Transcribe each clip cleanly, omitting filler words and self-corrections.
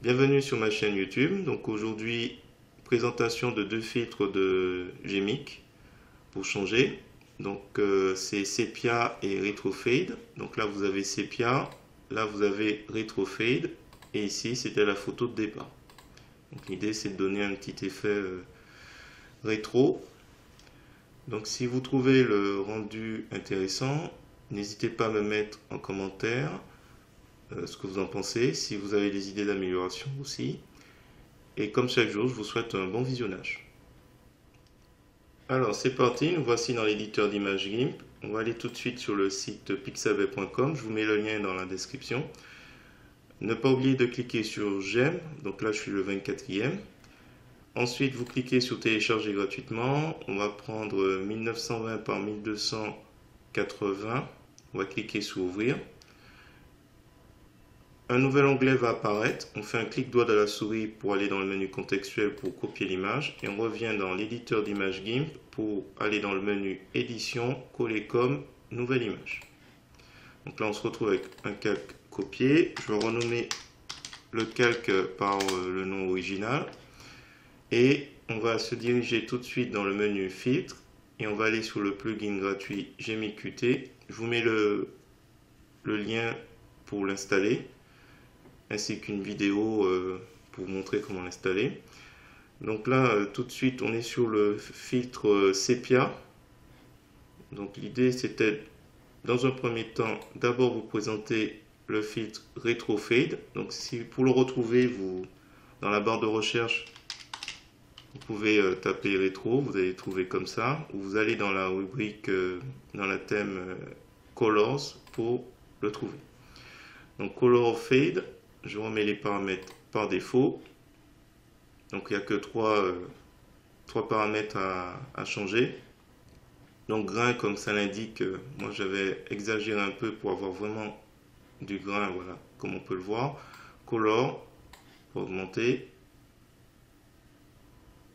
Bienvenue sur ma chaîne YouTube. Donc aujourd'hui, présentation de deux filtres de GMIC pour changer. Donc c'est Sepia et Retro Fade. Donc là vous avez Sepia, là vous avez Retro Fade et ici c'était la photo de départ. Donc l'idée c'est de donner un petit effet rétro. Donc si vous trouvez le rendu intéressant, n'hésitez pas à me mettre en commentaire ce que vous en pensez, si vous avez des idées d'amélioration aussi. Et comme chaque jour, je vous souhaite un bon visionnage. Alors c'est parti, nous voici dans l'éditeur d'images GIMP. On va aller tout de suite sur le site pixabay.com, je vous mets le lien dans la description. Ne pas oublier de cliquer sur j'aime, donc là je suis le 24e. Ensuite vous cliquez sur télécharger gratuitement, on va prendre 1920 par 1280, on va cliquer sur ouvrir. Un nouvel onglet va apparaître, on fait un clic droit de la souris pour aller dans le menu contextuel pour copier l'image et on revient dans l'éditeur d'images GIMP pour aller dans le menu édition, coller comme, nouvelle image. Donc là on se retrouve avec un calque copié, je vais renommer le calque par le nom original et on va se diriger tout de suite dans le menu filtre et on va aller sur le plugin gratuit GMIC Qt. Je vous mets le lien pour l'installer, ainsi qu'une vidéo pour vous montrer comment l'installer. Donc là, tout de suite, on est sur le filtre Sepia. Donc l'idée, c'était, dans un premier temps, d'abord vous présenter le filtre Retro Fade. Donc si pour le retrouver, dans la barre de recherche, vous pouvez taper Retro, vous allez trouver comme ça. Ou vous allez dans la rubrique, dans la thème Colors pour le trouver. Donc Color Fade. Je remets les paramètres par défaut. Donc il n'y a que trois paramètres à changer. Donc grain, comme ça l'indique, moi j'avais exagéré un peu pour avoir vraiment du grain, voilà, comme on peut le voir. Color, pour augmenter.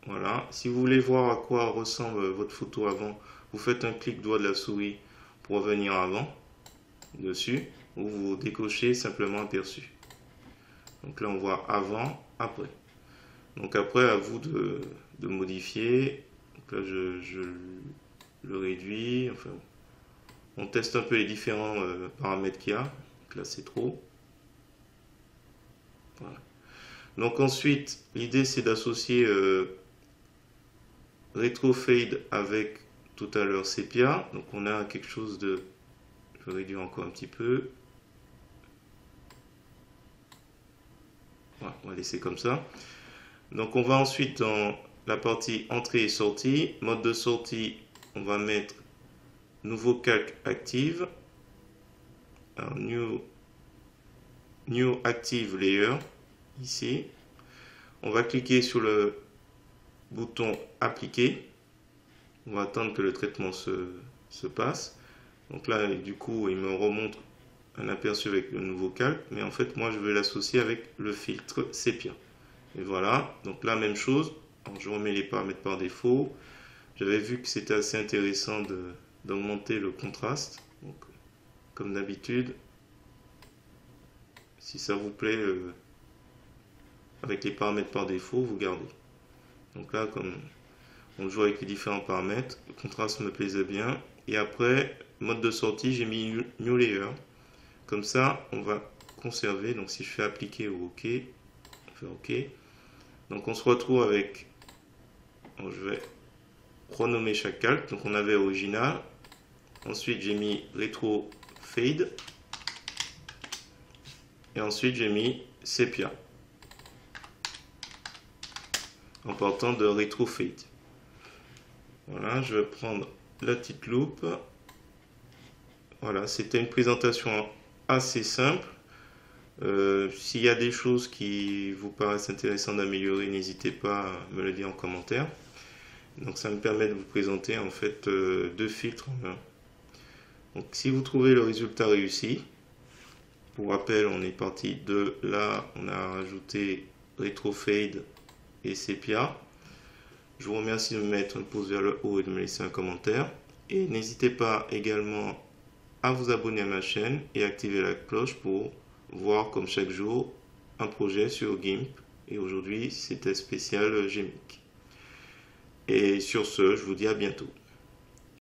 Voilà. Si vous voulez voir à quoi ressemble votre photo avant, vous faites un clic droit de la souris pour revenir avant, dessus, ou vous décochez simplement aperçu. Donc là, on voit avant, après. Donc après, à vous de modifier. Donc là, je le réduis. Enfin, on teste un peu les différents paramètres qu'il y a. Donc là, c'est trop. Voilà. Donc ensuite, l'idée, c'est d'associer Retro Fade avec tout à l'heure Sepia. Donc on a quelque chose de... Je vais réduire encore un petit peu. Voilà, on va laisser comme ça. Donc on va ensuite dans la partie entrée et sortie. Mode de sortie, on va mettre nouveau calque active. Alors, new active layer ici. On va cliquer sur le bouton appliquer. On va attendre que le traitement se passe. Donc là, du coup, il me remonte un aperçu avec le nouveau calque, mais en fait moi je vais l'associer avec le filtre Sepia. Et voilà, donc là même chose. Alors, je remets les paramètres par défaut. J'avais vu que c'était assez intéressant d'augmenter le contraste. Donc, comme d'habitude, si ça vous plaît, avec les paramètres par défaut, vous gardez. Donc là, comme on joue avec les différents paramètres, le contraste me plaisait bien. Et après, mode de sortie, j'ai mis New Layer. Comme ça, on va conserver. Donc si je fais appliquer ou OK, on fait OK. Donc on se retrouve avec... Donc, je vais renommer chaque calque. Donc on avait original. Ensuite j'ai mis Retro Fade. Et ensuite j'ai mis Sepia. En partant de Retro Fade. Voilà, je vais prendre la petite loupe. Voilà, c'était une présentation assez simple. S'il y a des choses qui vous paraissent intéressantes d'améliorer, n'hésitez pas à me le dire en commentaire. Donc ça me permet de vous présenter en fait deux filtres en un. Donc si vous trouvez le résultat réussi, pour rappel, on est parti de là, on a rajouté Retro Fade et Sepia. Je vous remercie de me mettre un pouce vers le haut et de me laisser un commentaire. Et n'hésitez pas également à vous abonner à ma chaîne et activer la cloche pour voir comme chaque jour un projet sur GIMP. Et aujourd'hui, c'était spécial GMIC. Et sur ce, je vous dis à bientôt.